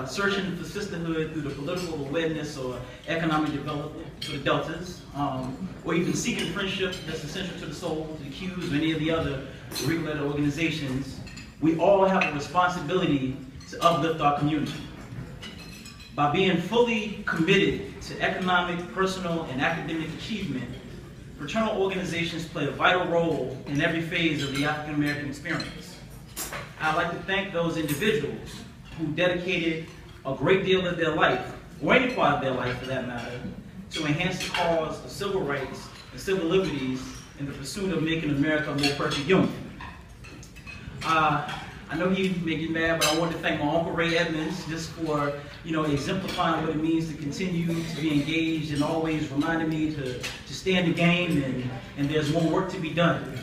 searching for sisterhood through the political awareness or economic development for the Deltas, or even seeking friendship that's essential to the soul, the Qs, or any of the other regulated organizations, we all have a responsibility to uplift our community. By being fully committed to economic, personal, and academic achievement, fraternal organizations play a vital role in every phase of the African American experience. I'd like to thank those individuals who dedicated a great deal of their life, or any part of their life for that matter, to enhance the cause of civil rights and civil liberties in the pursuit of making America a more perfect union. I know he may get mad, but I want to thank my Uncle Ray Edmonds just for, exemplifying what it means to continue to be engaged and always reminding me to stay in the game and there's more work to be done.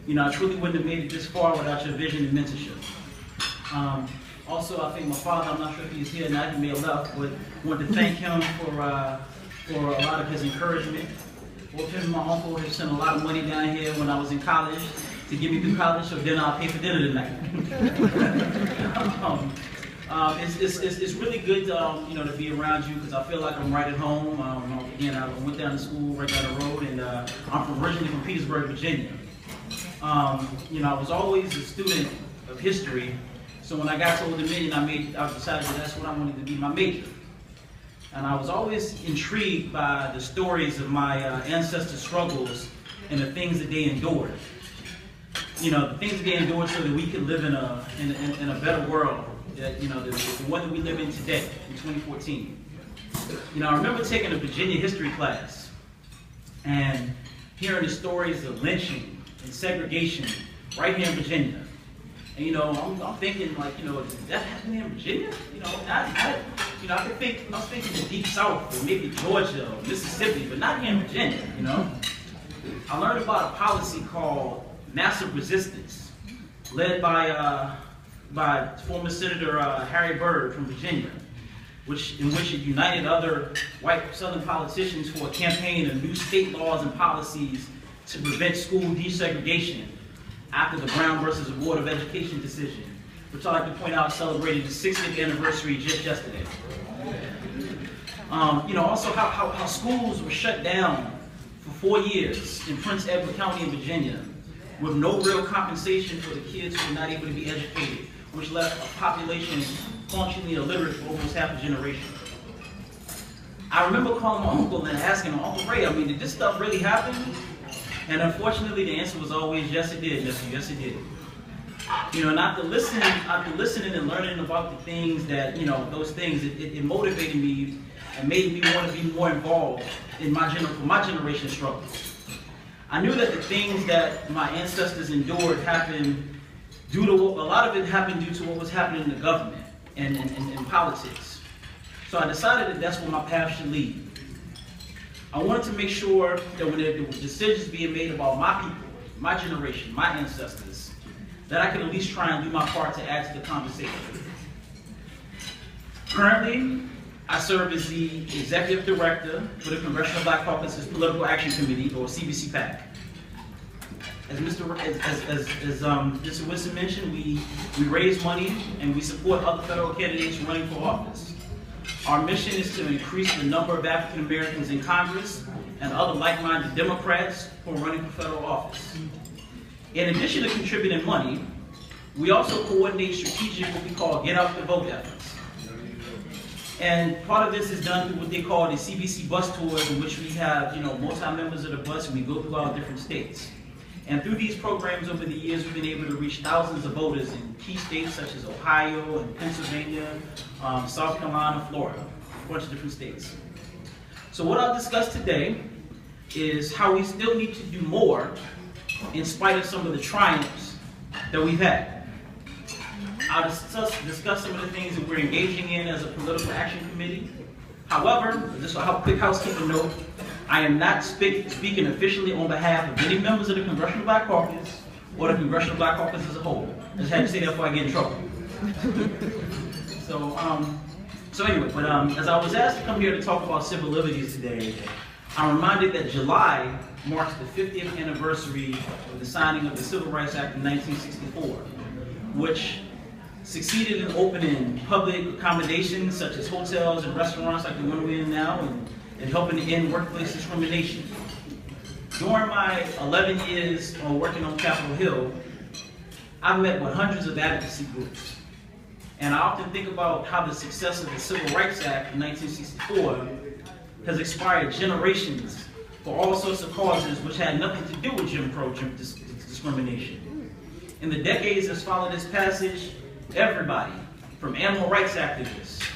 I truly wouldn't have made it this far without your vision and mentorship. Also, I think my father, I'm not sure if he's here now, he may have left, but I want to thank him for a lot of his encouragement. Both him and my uncle have sent a lot of money down here when I was in college to get me through college, so then I'll pay for dinner tonight. It's really good to be around you because I feel like I'm right at home. Again, I went down to school right down the road, and I'm originally from Petersburg, Virginia. I was always a student of history, so when I got to Old Dominion, I decided that that's what I wanted to be my major. And I was always intrigued by the stories of my ancestors' struggles and the things that they endured. The things that they endured so that we could live in a better world, the one that we live in today, in 2014. I remember taking a Virginia history class and hearing the stories of lynching and segregation right here in Virginia. And I'm thinking like, did that happen here in Virginia? I was thinking the deep South or maybe Georgia or Mississippi, but not here in Virginia. I learned about a policy called massive resistance, led by former Senator Harry Byrd from Virginia, in which it united other white Southern politicians for a campaign of new state laws and policies to prevent school desegregation after the Brown versus the Board of Education decision, which I like to point out celebrated the 60th anniversary just yesterday. Also how schools were shut down for 4 years in Prince Edward County in Virginia with no real compensation for the kids who were not able to be educated, which left a population functionally illiterate for almost half a generation. I remember calling my uncle and asking him, Uncle Ray, did this stuff really happen? And unfortunately, the answer was always, yes, it did, nephew, yes, it did. And after listening and learning about the things that, those things, it motivated me and made me want to be more involved in my generation's struggles. I knew that the things that my ancestors endured happened a lot of it happened due to what was happening in the government and politics. So I decided that that's where my path should lead. I wanted to make sure that when there were decisions being made about my people, my generation, my ancestors, that I could at least try and do my part to add to the conversation. Currently, I serve as the Executive Director for the Congressional Black Caucus's Political Action Committee, or CBC-PAC. As Mr. Wilson mentioned, we raise money and we support other federal candidates running for office. Our mission is to increase the number of African Americans in Congress and other like-minded Democrats who are running for federal office. In addition to contributing money, we also coordinate strategic, what we call get out the vote efforts. And part of this is done through what they call the CBC bus tours, in which we have multi-members of the bus and we go through our different states. And through these programs over the years, we've been able to reach thousands of voters in key states such as Ohio and Pennsylvania, South Carolina, Florida, a bunch of different states. So what I'll discuss today is how we still need to do more in spite of some of the triumphs that we've had. I'll discuss some of the things that we're engaging in as a political action committee. However, just a quick housekeeping note, I am not speaking officially on behalf of any members of the Congressional Black Caucus or the Congressional Black Caucus as a whole. I just had to say that before I get in trouble. So anyway, as I was asked to come here to talk about civil liberties today, I'm reminded that July marks the 50th anniversary of the signing of the Civil Rights Act of 1964, which succeeded in opening public accommodations such as hotels and restaurants like the one we're in now, and helping to end workplace discrimination. During my 11 years working on Capitol Hill, I've met with hundreds of advocacy groups. And I often think about how the success of the Civil Rights Act in 1964 has inspired generations for all sorts of causes which had nothing to do with Jim Crow discrimination. In the decades that followed this passage, everybody, from animal rights activists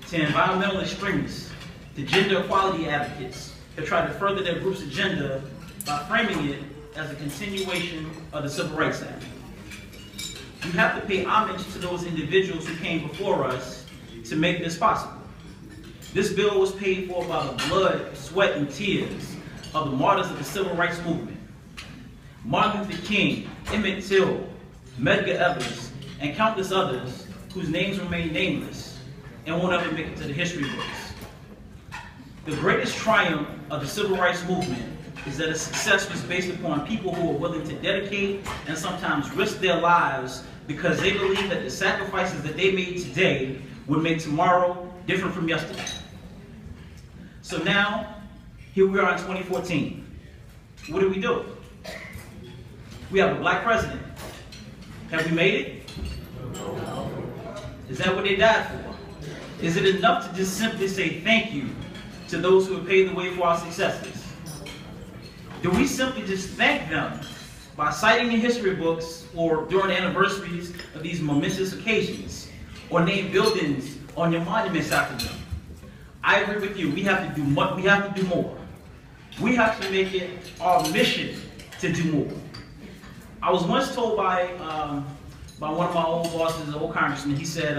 to environmental extremists to gender equality advocates, have tried to further their group's agenda by framing it as a continuation of the Civil Rights Act. You have to pay homage to those individuals who came before us to make this possible. This bill was paid for by the blood, sweat, and tears of the martyrs of the Civil Rights Movement. Martin Luther King, Emmett Till, Medgar Evers, and countless others whose names remain nameless and won't ever make it to the history books. The greatest triumph of the Civil Rights Movement is that its success was based upon people who were willing to dedicate and sometimes risk their lives because they believe that the sacrifices that they made today would make tomorrow different from yesterday. So now, here we are in 2014. What do we do? We have a black president. Have we made it? Is that what they died for? Is it enough to just simply say thank you to those who have paved the way for our successes? Do we simply just thank them by citing in history books or during anniversaries of these momentous occasions, or name buildings on your monuments after them? I agree with you. We have to do more. We have to do more. We have to make it our mission to do more. I was once told by one of my old bosses, an old congressman. He said,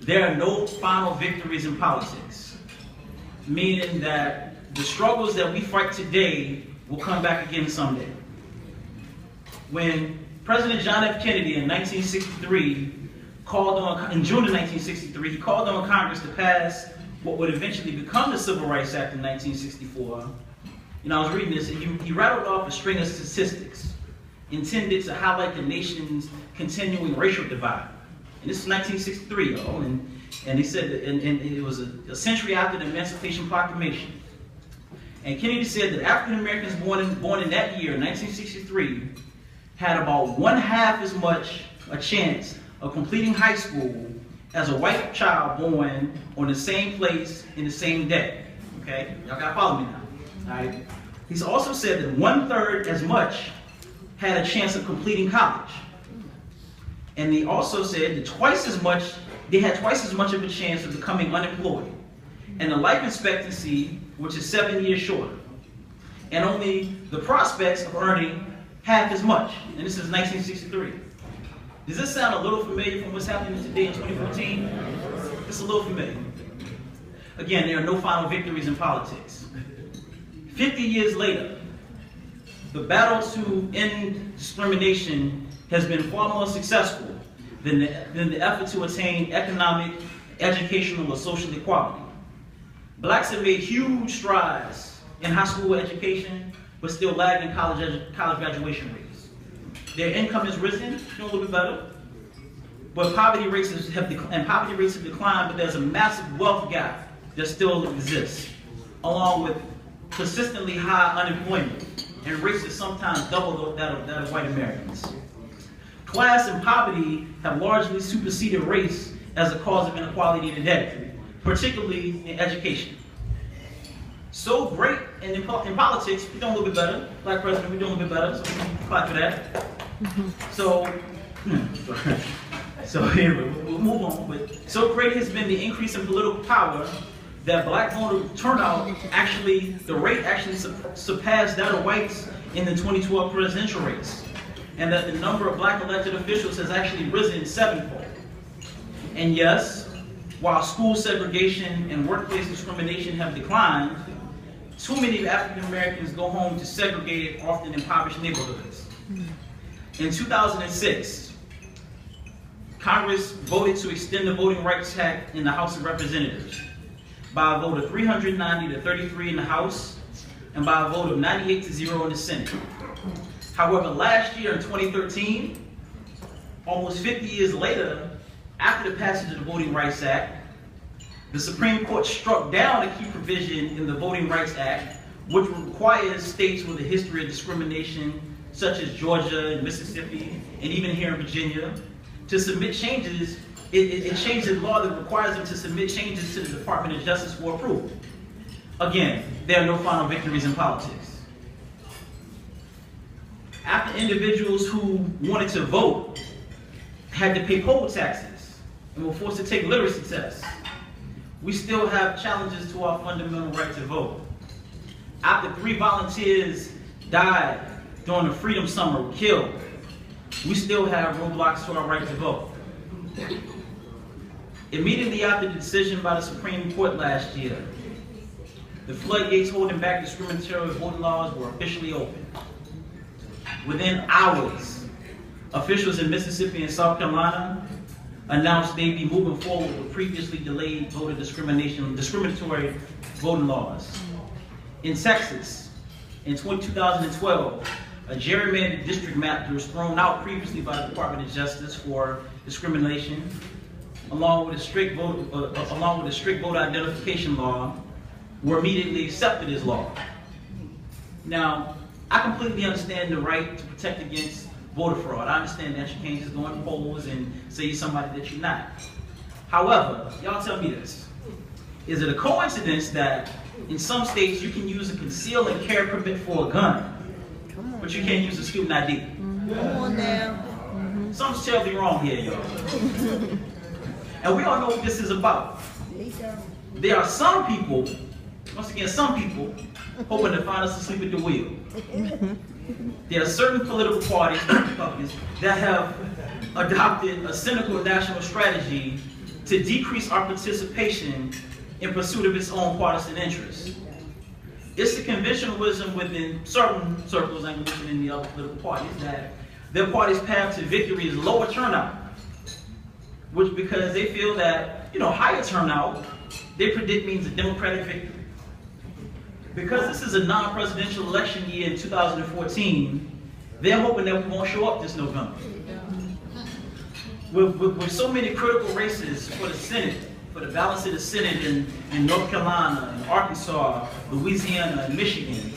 "There are no final victories in politics," meaning that the struggles that we fight today will come back again someday. When President John F. Kennedy in 1963 in June of 1963, he called on Congress to pass what would eventually become the Civil Rights Act in 1964. I was reading this, and he rattled off a string of statistics intended to highlight the nation's continuing racial divide. And this is 1963, y'all, and he said that, and it was a century after the Emancipation Proclamation. And Kennedy said that African Americans born in that year, 1963, had about 1/2 as much a chance of completing high school as a white child born on the same place in the same day. Okay, y'all gotta follow me now. All right. He's also said that 1/3 as much had a chance of completing college, and he also said that they had twice as much of a chance of becoming unemployed, and the life expectancy, which is 7 years shorter, and only the prospects of earning half as much. And this is 1963. Does this sound a little familiar from what's happening today in 2014? It's a little familiar. Again, there are no final victories in politics. 50 years later, the battle to end discrimination has been far more successful than the effort to attain economic, educational, or social equality. Blacks have made huge strides in high school education, but still lag in college graduation rates. Their income has risen, a little bit better, but poverty rates have declined, but there's a massive wealth gap that still exists, along with persistently high unemployment and rates that sometimes double that of white Americans. Class and poverty have largely superseded race as a cause of inequality today, particularly in education. So great, and in politics, we're doing a little bit better. Black president, we're doing a little bit better, so we can clap for that. So here, we'll move on. But so great has been the increase in political power that black voter turnout the rate actually surpassed that of whites in the 2012 presidential race, and that the number of black elected officials has actually risen sevenfold. And yes, while school segregation and workplace discrimination have declined, too many African Americans go home to segregated, often impoverished neighborhoods. In 2006, Congress voted to extend the Voting Rights Act in the House of Representatives by a vote of 390 to 33 in the House, and by a vote of 98 to 0 in the Senate. However, last year in 2013, almost 50 years later, after the passage of the Voting Rights Act, the Supreme Court struck down a key provision in the Voting Rights Act, which requires states with a history of discrimination, such as Georgia and Mississippi, and even here in Virginia, to submit changes. It changed the law that requires them to submit changes to the Department of Justice for approval. Again, there are no final victories in politics. After individuals who wanted to vote had to pay poll taxes and were forced to take literacy tests, we still have challenges to our fundamental right to vote. After 3 volunteers died during the Freedom Summer, were killed, we still have roadblocks to our right to vote. Immediately after the decision by the Supreme Court last year, the floodgates holding back discriminatory voting laws were officially opened. Within hours, officials in Mississippi and South Carolina announced they'd be moving forward with previously delayed voter discriminatory voting laws. In Texas, in 2012, a gerrymandered district map that was thrown out previously by the Department of Justice for discrimination, along with a strict voter identification law, were immediately accepted as law. Now, I completely understand the right to protect against voter fraud. I understand that you can't just go in polls and say you're somebody that you're not. However, y'all tell me this. Is it a coincidence that in some states you can use a conceal and carry permit for a gun, but you can't use a student ID? Come on now. Something's terribly wrong here, y'all. And we all know what this is about. There are some people, once again, some people, hoping to find us asleep at the wheel. There are certain political parties, Republicans, that have adopted a cynical national strategy to decrease our participation in pursuit of its own partisan interests. It's the conventional wisdom within certain circles, and within the other political parties, that their party's path to victory is lower turnout, which because they feel that, higher turnout, they predict means a Democratic victory. Because this is a non-presidential election year in 2014, they're hoping that we won't show up this November. With so many critical races for the Senate, for the balance of the Senate in North Carolina, and Arkansas, Louisiana, and Michigan,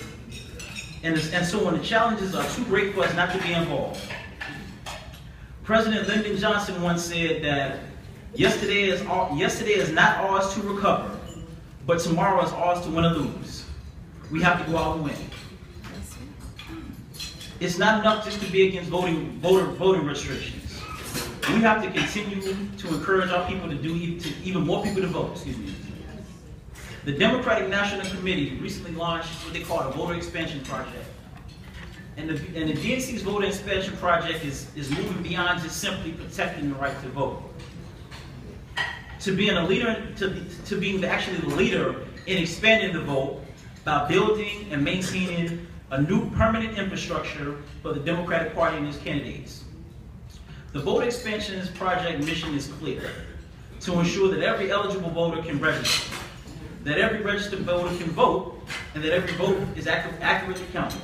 and so on, the challenges are too great for us not to be involved. President Lyndon Johnson once said that yesterday is not ours to recover, but tomorrow is ours to win or lose. We have to go out and win. It's not enough just to be against voting restrictions. We have to continue to encourage our people to even more people to vote. Excuse me. The Democratic National Committee recently launched what they call a voter expansion project. And the DNC's voter expansion project is moving beyond just simply protecting the right to vote, to being a leader, to being actually the leader in expanding the vote by building and maintaining a new permanent infrastructure for the Democratic Party and its candidates. The voter expansion project mission is clear: to ensure that every eligible voter can register, that every registered voter can vote, and that every vote is accurately counted.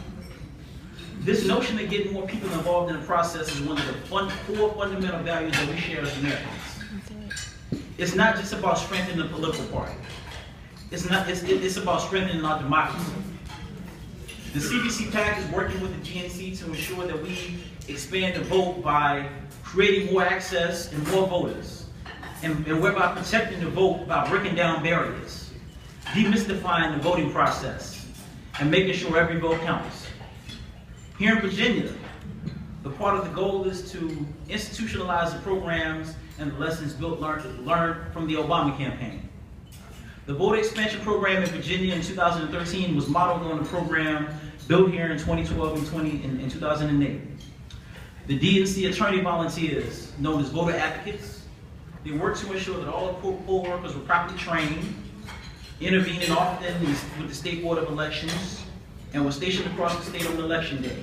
This notion of getting more people involved in the process is one of the core fundamental values that we share as Americans. It's not just about strengthening the political party. It's about strengthening our democracy. The CBC PAC is working with the GNC to ensure that we expand the vote by creating more access and more voters, and whereby protecting the vote by breaking down barriers, demystifying the voting process, and making sure every vote counts. Here in Virginia, the part of the goal is to institutionalize the programs and the lessons learned from the Obama campaign. The voter expansion program in Virginia in 2013 was modeled on the program built here in 2012 and 2008. The DNC attorney volunteers, known as voter advocates, they work to ensure that all poll workers were properly trained, intervening often with the State Board of Elections, and were stationed across the state on election day.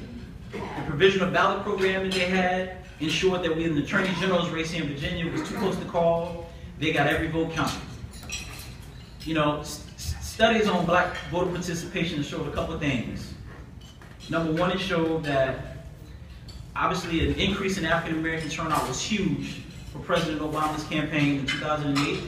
The provisional ballot program that they had ensured that when the Attorney General's race here in Virginia was too close to call, they got every vote counted. Studies on black voter participation showed a couple of things. Number one, it showed that obviously an increase in African American turnout was huge for President Obama's campaign in 2008.